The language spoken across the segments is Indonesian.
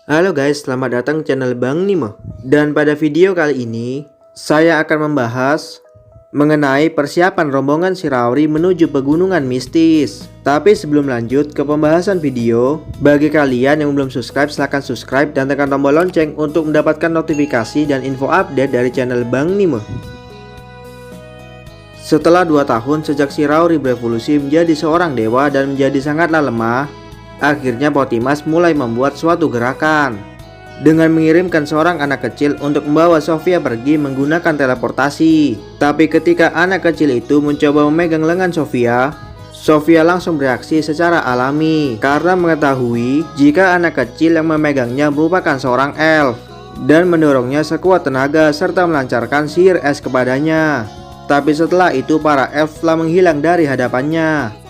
Halo guys, selamat datang channel Bang Nimo. Dan pada video kali ini, saya akan membahas mengenai persiapan rombongan Shiraori menuju pegunungan mistis. Tapi sebelum lanjut ke pembahasan video, bagi kalian yang belum subscribe, silahkan subscribe dan tekan tombol lonceng untuk mendapatkan notifikasi dan info update dari channel Bang Nimo. Setelah 2 tahun sejak Shiraori berevolusi menjadi seorang dewa dan menjadi sangatlah lemah, akhirnya Potimas mulai membuat suatu gerakan dengan mengirimkan seorang anak kecil untuk membawa Sofia pergi menggunakan teleportasi. Tapi ketika anak kecil itu mencoba memegang lengan Sofia, Sofia langsung bereaksi secara alami karena mengetahui jika anak kecil yang memegangnya merupakan seorang elf dan mendorongnya sekuat tenaga serta melancarkan sihir es kepadanya. Tapi setelah itu para elf telah menghilang dari hadapannya.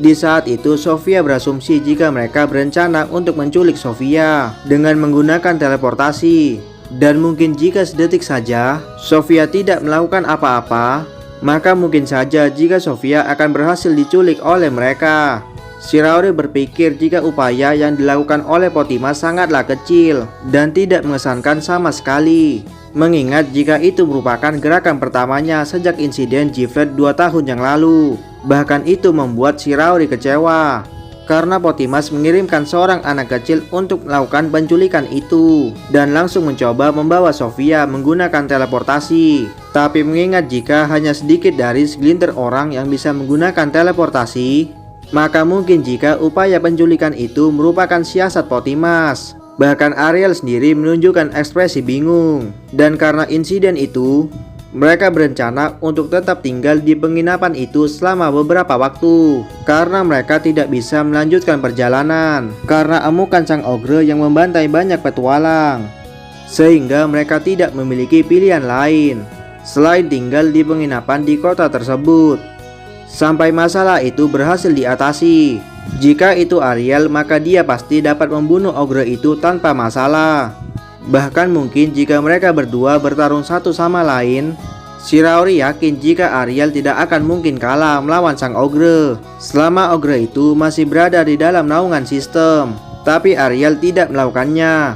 Di saat itu Sofia berasumsi jika mereka berencana untuk menculik Sofia dengan menggunakan teleportasi. Dan mungkin jika sedetik saja Sofia tidak melakukan apa-apa, maka mungkin saja jika Sofia akan berhasil diculik oleh mereka. Shiraori berpikir jika upaya yang dilakukan oleh Potimas sangatlah kecil dan tidak mengesankan sama sekali. Mengingat jika itu merupakan gerakan pertamanya sejak insiden Giflet 2 tahun yang lalu. Bahkan itu membuat Shiraori kecewa karena Potimas mengirimkan seorang anak kecil untuk melakukan penculikan itu dan langsung mencoba membawa Sofia menggunakan teleportasi. Tapi mengingat jika hanya sedikit dari segelintir orang yang bisa menggunakan teleportasi, maka mungkin jika upaya penculikan itu merupakan siasat Potimas. Bahkan Ariel sendiri menunjukkan ekspresi bingung. Dan karena insiden itu, mereka berencana untuk tetap tinggal di penginapan itu selama beberapa waktu karena mereka tidak bisa melanjutkan perjalanan karena amukan sang ogre yang membantai banyak petualang, sehingga mereka tidak memiliki pilihan lain selain tinggal di penginapan di kota tersebut sampai masalah itu berhasil diatasi. Jika itu Ariel, maka dia pasti dapat membunuh ogre itu tanpa masalah. Bahkan mungkin jika mereka berdua bertarung satu sama lain, Shiraori yakin jika Ariel tidak akan mungkin kalah melawan sang ogre selama ogre itu masih berada di dalam naungan sistem. Tapi Ariel tidak melakukannya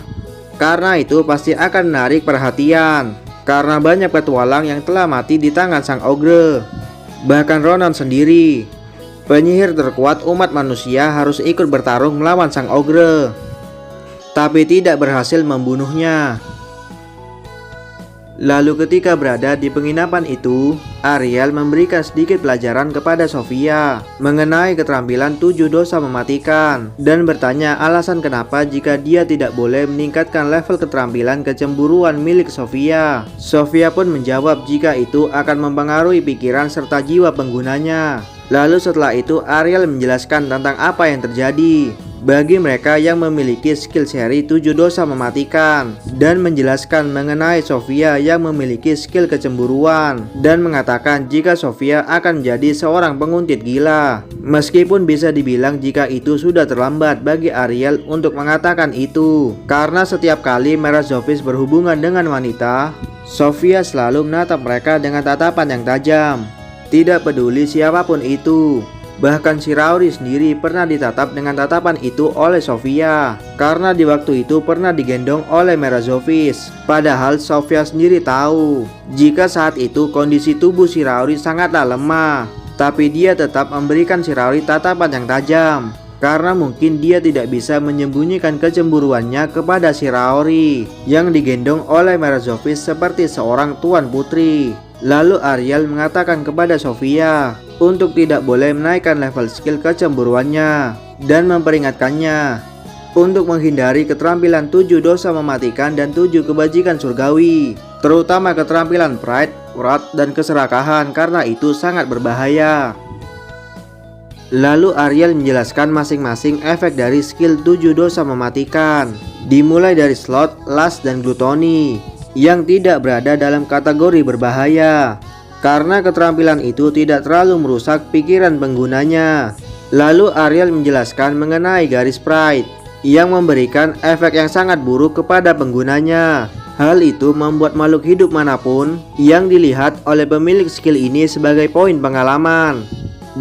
karena itu pasti akan menarik perhatian karena banyak petualang yang telah mati di tangan sang ogre. Bahkan Ronan sendiri, penyihir terkuat umat manusia, harus ikut bertarung melawan sang ogre, tapi tidak berhasil membunuhnya. Lalu ketika berada di penginapan itu, Ariel memberikan sedikit pelajaran kepada Sofia mengenai keterampilan 7 dosa mematikan dan bertanya alasan kenapa jika dia tidak boleh meningkatkan level keterampilan kecemburuan milik Sofia. Sofia pun menjawab jika itu akan mempengaruhi pikiran serta jiwa penggunanya. Lalu setelah itu Ariel menjelaskan tentang apa yang terjadi bagi mereka yang memiliki skill seri 7 dosa mematikan dan menjelaskan mengenai Sofia yang memiliki skill kecemburuan dan mengatakan jika Sofia akan menjadi seorang penguntit gila. Meskipun bisa dibilang jika itu sudah terlambat bagi Ariel untuk mengatakan itu karena setiap kali Merazofis berhubungan dengan wanita, Sofia selalu menatap mereka dengan tatapan yang tajam, tidak peduli siapapun itu. Bahkan Shiraori sendiri pernah ditatap dengan tatapan itu oleh Sofia karena di waktu itu pernah digendong oleh Merazofis. Padahal Sofia sendiri tahu jika saat itu kondisi tubuh Shiraori sangatlah lemah, tapi dia tetap memberikan Shiraori tatapan yang tajam karena mungkin dia tidak bisa menyembunyikan kecemburuannya kepada Shiraori yang digendong oleh Merazofis seperti seorang tuan putri. Lalu Ariel mengatakan kepada Sofia untuk tidak boleh menaikkan level skill kecemburuannya dan memperingatkannya untuk menghindari keterampilan 7 dosa mematikan dan 7 kebajikan surgawi, terutama keterampilan pride, wrath, dan keserakahan karena itu sangat berbahaya. Lalu Ariel menjelaskan masing-masing efek dari skill 7 dosa mematikan, dimulai dari sloth, lust, dan gluttony yang tidak berada dalam kategori berbahaya karena keterampilan itu tidak terlalu merusak pikiran penggunanya. Lalu Ariel menjelaskan mengenai garis pride yang memberikan efek yang sangat buruk kepada penggunanya. Hal itu membuat makhluk hidup manapun yang dilihat oleh pemilik skill ini sebagai poin pengalaman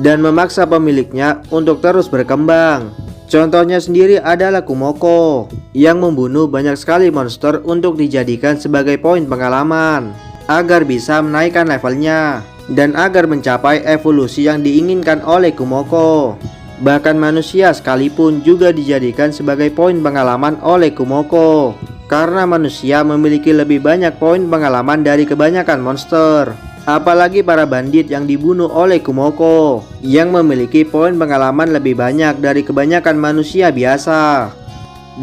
dan memaksa pemiliknya untuk terus berkembang. Contohnya sendiri adalah Kumoko yang membunuh banyak sekali monster untuk dijadikan sebagai poin pengalaman agar bisa menaikkan levelnya dan agar mencapai evolusi yang diinginkan oleh Kumoko. Bahkan manusia sekalipun juga dijadikan sebagai poin pengalaman oleh Kumoko karena manusia memiliki lebih banyak poin pengalaman dari kebanyakan monster. Apalagi para bandit yang dibunuh oleh Kumoko yang memiliki poin pengalaman lebih banyak dari kebanyakan manusia biasa.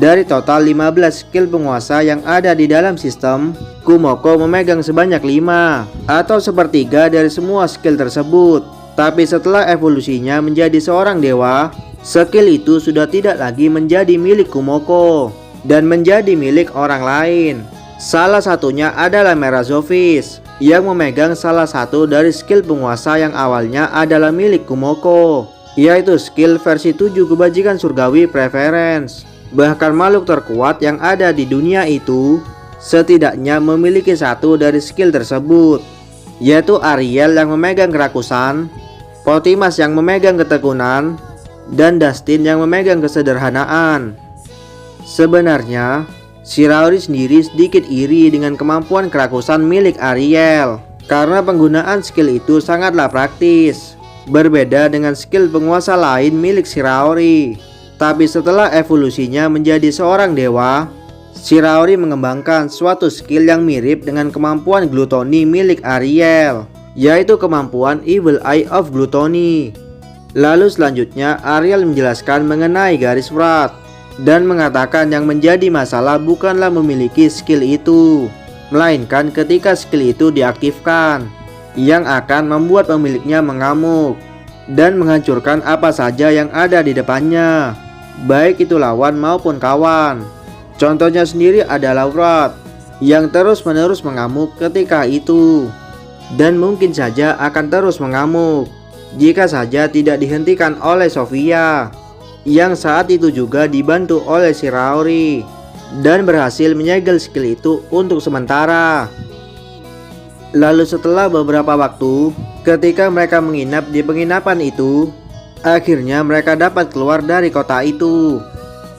Dari total 15 skill penguasa yang ada di dalam sistem, Kumoko memegang sebanyak 5 atau sepertiga dari semua skill tersebut. Tapi setelah evolusinya menjadi seorang dewa, skill itu sudah tidak lagi menjadi milik Kumoko dan menjadi milik orang lain. Salah satunya adalah Merazovic yang memegang salah satu dari skill penguasa yang awalnya adalah milik Kumoko, yaitu skill versi 7 kebajikan surgawi preference. Bahkan makhluk terkuat yang ada di dunia itu setidaknya memiliki satu dari skill tersebut, yaitu Ariel yang memegang kerakusan, Potimas yang memegang ketekunan, dan Dustin yang memegang kesederhanaan. Sebenarnya Shiraori sendiri sedikit iri dengan kemampuan kerakusan milik Ariel karena penggunaan skill itu sangatlah praktis, berbeda dengan skill penguasa lain milik Shiraori. Tapi setelah evolusinya menjadi seorang dewa, Shiraori mengembangkan suatu skill yang mirip dengan kemampuan glutoni milik Ariel, yaitu kemampuan Evil Eye of Gluttony. Lalu selanjutnya Ariel menjelaskan mengenai garis Wrath dan mengatakan yang menjadi masalah bukanlah memiliki skill itu, melainkan ketika skill itu diaktifkan, yang akan membuat pemiliknya mengamuk dan menghancurkan apa saja yang ada di depannya, baik itu lawan maupun kawan. Contohnya sendiri adalah Wrath yang terus-menerus mengamuk ketika itu, dan mungkin saja akan terus mengamuk jika saja tidak dihentikan oleh Sophia, yang saat itu juga dibantu oleh Shiraori dan berhasil menyegel skill itu untuk sementara. Lalu setelah beberapa waktu, ketika mereka menginap di penginapan itu, akhirnya mereka dapat keluar dari kota itu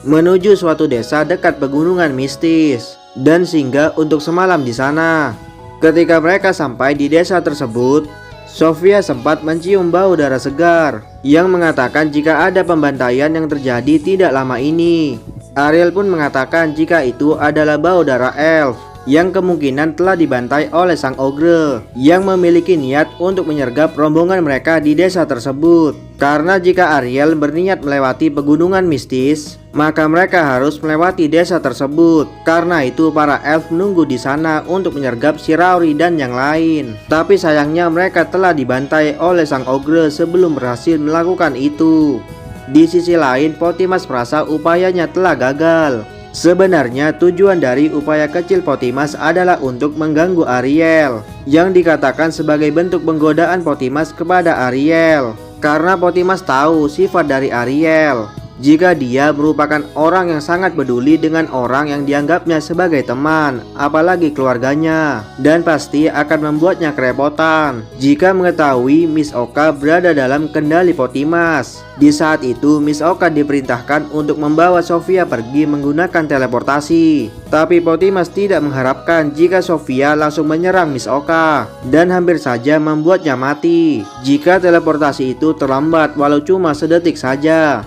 menuju suatu desa dekat pegunungan mistis dan singgah untuk semalam di sana. Ketika mereka sampai di desa tersebut, Sophia sempat mencium bau darah segar yang mengatakan jika ada pembantaian yang terjadi tidak lama ini. Ariel pun mengatakan jika itu adalah bau darah elf yang kemungkinan telah dibantai oleh sang ogre yang memiliki niat untuk menyergap rombongan mereka di desa tersebut. Karena jika Ariel berniat melewati pegunungan mistis, maka mereka harus melewati desa tersebut. Karena itu para elf menunggu di sana untuk menyergap Shiraori dan yang lain. Tapi sayangnya mereka telah dibantai oleh sang ogre sebelum berhasil melakukan itu. Di sisi lain, Potimas merasa upayanya telah gagal. Sebenarnya tujuan dari upaya kecil Potimas adalah untuk mengganggu Ariel, yang dikatakan sebagai bentuk penggodaan Potimas kepada Ariel. Karena Potimas tahu sifat dari Ariel, jika dia merupakan orang yang sangat peduli dengan orang yang dianggapnya sebagai teman, apalagi keluarganya, dan pasti akan membuatnya kerepotan jika mengetahui Miss Oka berada dalam kendali Potimas. Di saat itu Miss Oka diperintahkan untuk membawa Sophia pergi menggunakan teleportasi. Tapi Potimas tidak mengharapkan jika Sophia langsung menyerang Miss Oka dan hampir saja membuatnya mati jika teleportasi itu terlambat walau cuma sedetik saja.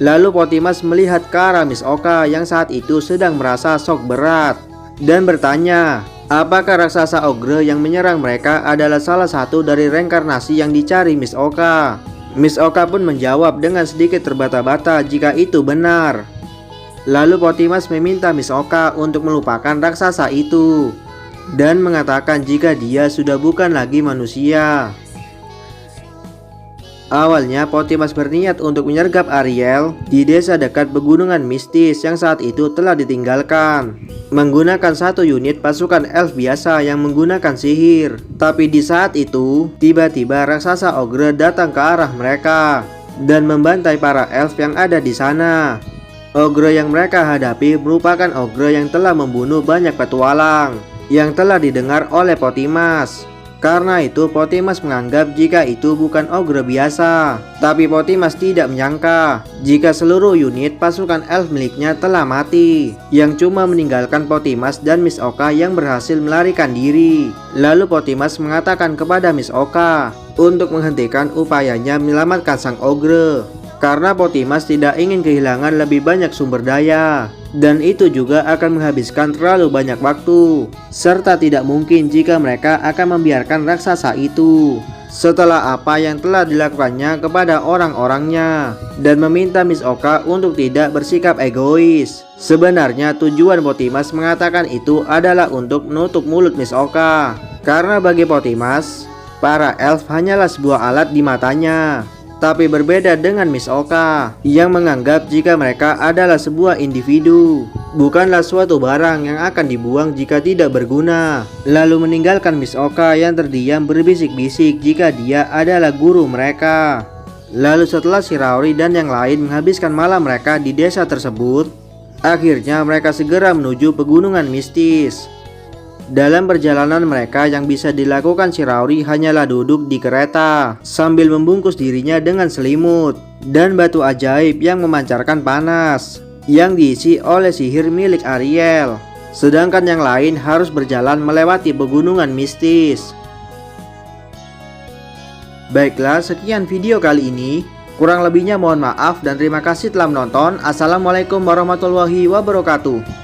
Lalu Potimas melihat ke arah Miss Oka yang saat itu sedang merasa shock berat dan bertanya, apakah raksasa ogre yang menyerang mereka adalah salah satu dari reinkarnasi yang dicari Miss Oka? Miss Oka pun menjawab dengan sedikit terbata-bata jika itu benar. Lalu Potimas meminta Miss Oka untuk melupakan raksasa itu dan mengatakan jika dia sudah bukan lagi manusia. Awalnya Potimas berniat untuk menyergap Ariel di desa dekat pegunungan mistis yang saat itu telah ditinggalkan, menggunakan satu unit pasukan elf biasa yang menggunakan sihir. Tapi di saat itu, tiba-tiba raksasa ogre datang ke arah mereka dan membantai para elf yang ada di sana. Ogre yang mereka hadapi merupakan ogre yang telah membunuh banyak petualang yang telah didengar oleh Potimas. Karena itu Pothimas menganggap jika itu bukan ogre biasa. Tapi Pothimas tidak menyangka jika seluruh unit pasukan elf miliknya telah mati, yang cuma meninggalkan Pothimas dan Miss Oka yang berhasil melarikan diri. Lalu Pothimas mengatakan kepada Miss Oka untuk menghentikan upayanya menyelamatkan sang ogre, karena Pothimas tidak ingin kehilangan lebih banyak sumber daya. Dan itu juga akan menghabiskan terlalu banyak waktu, serta tidak mungkin jika mereka akan membiarkan raksasa itu setelah apa yang telah dilakukannya kepada orang-orangnya, dan meminta Miss Oka untuk tidak bersikap egois. Sebenarnya tujuan Pothimas mengatakan itu adalah untuk menutup mulut Miss Oka, karena bagi Pothimas, para elf hanyalah sebuah alat di matanya. Tapi berbeda dengan Miss Oka yang menganggap jika mereka adalah sebuah individu, bukanlah suatu barang yang akan dibuang jika tidak berguna. Lalu meninggalkan Miss Oka yang terdiam berbisik-bisik jika dia adalah guru mereka. Lalu setelah Shiraori dan yang lain menghabiskan malam mereka di desa tersebut, akhirnya mereka segera menuju pegunungan mistis. Dalam perjalanan mereka yang bisa dilakukan Shiraori hanyalah duduk di kereta sambil membungkus dirinya dengan selimut dan batu ajaib yang memancarkan panas yang diisi oleh sihir milik Ariel. Sedangkan yang lain harus berjalan melewati pegunungan mistis. Baiklah, sekian video kali ini. Kurang lebihnya mohon maaf dan terima kasih telah menonton. Assalamualaikum warahmatullahi wabarakatuh.